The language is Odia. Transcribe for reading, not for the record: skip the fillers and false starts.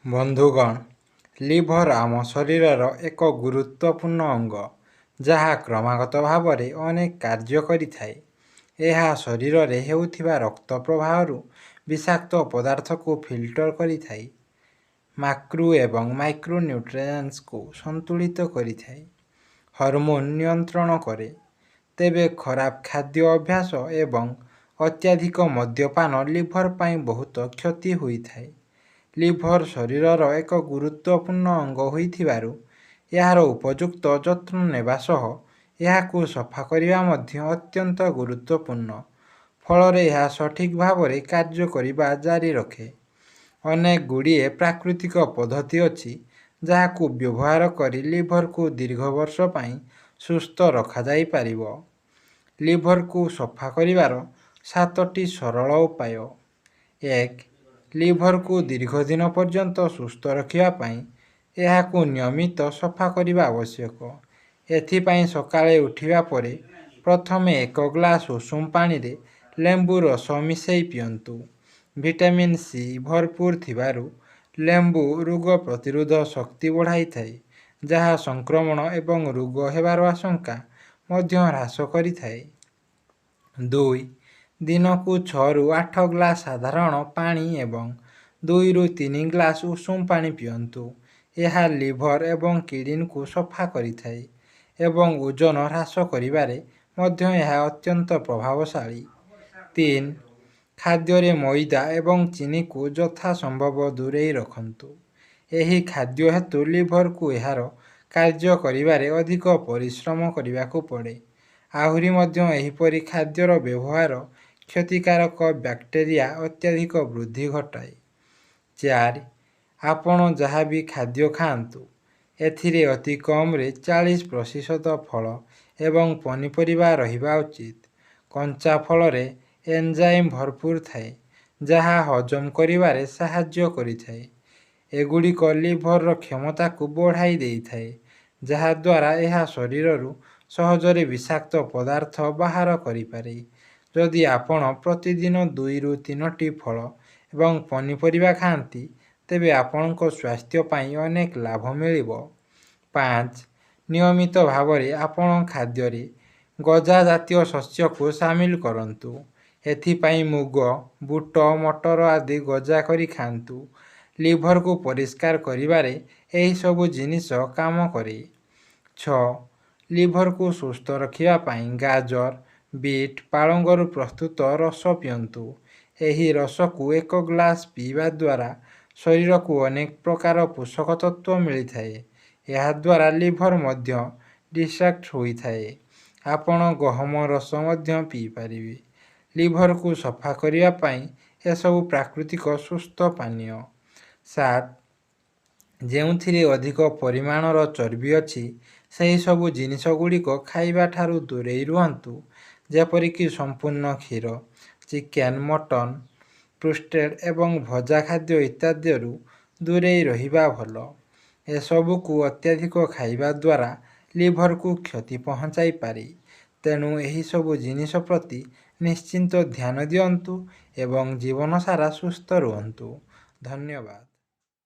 ବନ୍ଧୁଗଣ, ଲିଭର ଆମ ଶରୀରର ଏକ ଗୁରୁତ୍ୱପୂର୍ଣ୍ଣ ଅଙ୍ଗ, ଯାହା କ୍ରମାଗତ ଭାବରେ ଅନେକ କାର୍ଯ୍ୟ କରିଥାଏ। ଏହା ଶରୀରରେ ହେଉଥିବା ରକ୍ତ ପ୍ରବାହରୁ ବିଷାକ୍ତ ପଦାର୍ଥକୁ ଫିଲ୍ଟର କରିଥାଏ, ମାକ୍ରୋ ଏବଂ ମାଇକ୍ରୋ ନ୍ୟୁଟ୍ରିଏଣ୍ଟସକୁ ସନ୍ତୁଳିତ କରିଥାଏ, ହରମୋନ୍ ନିୟନ୍ତ୍ରଣ କରେ। ତେବେ ଖରାପ ଖାଦ୍ୟ ଅଭ୍ୟାସ ଏବଂ ଅତ୍ୟଧିକ ମଦ୍ୟପାନ ଲିଭର ପାଇଁ ବହୁତ କ୍ଷତି ହୋଇଥାଏ। ଲିଭର ଶରୀରର ଏକ ଗୁରୁତ୍ୱପୂର୍ଣ୍ଣ ଅଙ୍ଗ ହୋଇଥିବାରୁ ଏହାର ଉପଯୁକ୍ତ ଯତ୍ନ ନେବା ସହ ଏହାକୁ ସଫା କରିବା ମଧ୍ୟ ଅତ୍ୟନ୍ତ ଗୁରୁତ୍ୱପୂର୍ଣ୍ଣ। ଫଳରେ ଏହା ସଠିକ୍ ଭାବରେ କାର୍ଯ୍ୟ କରିବା ଜାରି ରଖେ। ଅନେକ ଗୁଡ଼ିଏ ପ୍ରାକୃତିକ ପଦ୍ଧତି ଅଛି ଯାହାକୁ ବ୍ୟବହାର କରି ଲିଭରକୁ ଦୀର୍ଘ ବର୍ଷ ପାଇଁ ସୁସ୍ଥ ରଖାଯାଇପାରିବ। ଲିଭରକୁ ସଫା କରିବାର 7ଟି ସରଳ ଉପାୟ। 1. ଲିଭରକୁ ଦୀର୍ଘ ଦିନ ପର୍ଯ୍ୟନ୍ତ ସୁସ୍ଥ ରଖିବା ପାଇଁ ଏହାକୁ ନିୟମିତ ସଫା କରିବା ଆବଶ୍ୟକ। ଏଥିପାଇଁ ସକାଳେ ଉଠିବା ପରେ ପ୍ରଥମେ 1 ଗ୍ଲାସ ଉଷୁମ ପାଣିରେ ଲେମ୍ବୁ ରସ ମିଶାଇ ପିଅନ୍ତୁ। ଭିଟାମିନ୍ ସି ଭରପୁର ଥିବାରୁ ଲେମ୍ବୁ ରୋଗ ପ୍ରତିରୋଧ ଶକ୍ତି ବଢ଼ାଇଥାଏ, ଯାହା ସଂକ୍ରମଣ ଏବଂ ରୋଗ ହେବାର ଆଶଙ୍କା ମଧ୍ୟ ହ୍ରାସ କରିଥାଏ। 2. ଦିନକୁ 6ରୁ 8 ଗ୍ଲାସ ସାଧାରଣ ପାଣି ଏବଂ 2ରୁ 3 ଗ୍ଲାସ ଉଷୁମ ପାଣି ପିଅନ୍ତୁ। ଏହା ଲିଭର ଏବଂ କିଡ୍ନିକୁ ସଫା କରିଥାଏ ଏବଂ ଓଜନ ହ୍ରାସ କରିବାରେ ମଧ୍ୟ ଏହା ଅତ୍ୟନ୍ତ ପ୍ରଭାବଶାଳୀ। 3. ଖାଦ୍ୟରେ ମଇଦା ଏବଂ ଚିନିକୁ ଯଥାସମ୍ଭବ ଦୂରେଇ ରଖନ୍ତୁ। ଏହି ଖାଦ୍ୟ ହେତୁ ଲିଭରକୁ ଏହାର କାର୍ଯ୍ୟ କରିବାରେ ଅଧିକ ପରିଶ୍ରମ କରିବାକୁ ପଡ଼େ। ଆହୁରି ମଧ୍ୟ ଏହିପରି ଖାଦ୍ୟର ବ୍ୟବହାର କ୍ଷତିକାରକ ବ୍ୟାକ୍ଟେରିଆ ଅତ୍ୟଧିକ ବୃଦ୍ଧି ଘଟାଏ। 4. ଆପଣ ଯାହା ବି ଖାଦ୍ୟ ଖାଆନ୍ତୁ, ଏଥିରେ ଅତି କମରେ 40% ଫଳ ଏବଂ ପନିପରିବା ରହିବା ଉଚିତ। କଞ୍ଚା ଫଳରେ ଏନଜାଇମ୍ ଭରପୁର ଥାଏ, ଯାହା ହଜମ କରିବାରେ ସାହାଯ୍ୟ କରିଥାଏ। ଏଗୁଡ଼ିକ ଲିଭରର କ୍ଷମତାକୁ ବଢ଼ାଇ ଦେଇଥାଏ, ଯାହାଦ୍ୱାରା ଏହା ଶରୀରରୁ ସହଜରେ ବିଷାକ୍ତ ପଦାର୍ଥ ବାହାର କରିପାରେ। ଯଦି ଆପଣ ପ୍ରତିଦିନ 2ରୁ 3ଟି ଫଳ ଏବଂ ପନିପରିବା ଖାଆନ୍ତି, ତେବେ ଆପଣଙ୍କ ସ୍ୱାସ୍ଥ୍ୟ ପାଇଁ ଅନେକ ଲାଭ ମିଳିବ। 5. ନିୟମିତ ଭାବରେ ଆପଣଙ୍କ ଖାଦ୍ୟରେ ଗଜା ଜାତୀୟ ଶସ୍ୟକୁ ସାମିଲ କରନ୍ତୁ। ଏଥିପାଇଁ ମୁଗ, ବୁଟ, ମଟର ଆଦି ଗଜା କରି ଖାଆନ୍ତୁ। ଲିଭରକୁ ପରିଷ୍କାର କରିବାରେ ଏହିସବୁ ଜିନିଷ କାମ କରେ। 6. ଲିଭରକୁ ସୁସ୍ଥ ରଖିବା ପାଇଁ ଗାଜର, ବିଟ୍, ପାଳଙ୍ଗରୁ ପ୍ରସ୍ତୁତ ରସ ପିଅନ୍ତୁ। ଏହି ରସକୁ 1 ଗ୍ଲାସ ପିଇବା ଦ୍ୱାରା ଶରୀରକୁ ଅନେକ ପ୍ରକାର ପୋଷକ ତତ୍ତ୍ୱ ମିଳିଥାଏ। ଏହାଦ୍ୱାରା ଲିଭର ମଧ୍ୟ ଡିଟକ୍ସ ହୋଇଥାଏ। ଆପଣ ଗହମ ରସ ମଧ୍ୟ ପିଇପାରିବେ। ଲିଭରକୁ ସଫା କରିବା ପାଇଁ ଏସବୁ ପ୍ରାକୃତିକ ସୁସ୍ଥ ପାନୀୟ। 7. ଯେଉଁଥିରେ ଅଧିକ ପରିମାଣର ଚର୍ବି ଅଛି, ସେହିସବୁ ଜିନିଷଗୁଡ଼ିକ ଖାଇବା ଠାରୁ ଦୂରେଇ ରୁହନ୍ତୁ, ଯେପରିକି ସମ୍ପୂର୍ଣ୍ଣ କ୍ଷୀର, ଚିକେନ, ମଟନ, ପ୍ରୋସେସ୍ଡ ଏବଂ ଭଜା ଖାଦ୍ୟ ଇତ୍ୟାଦିରୁ ଦୂରେଇ ରହିବା ଭଲ। ଏସବୁକୁ ଅତ୍ୟଧିକ ଖାଇବା ଦ୍ୱାରା ଲିଭରକୁ କ୍ଷତି ପହଞ୍ଚାଇପାରେ। ତେଣୁ ଏହିସବୁ ଜିନିଷ ପ୍ରତି ନିଶ୍ଚିତ ଧ୍ୟାନ ଦିଅନ୍ତୁ ଏବଂ ଜୀବନସାରା ସୁସ୍ଥ ରୁହନ୍ତୁ। ଧନ୍ୟବାଦ।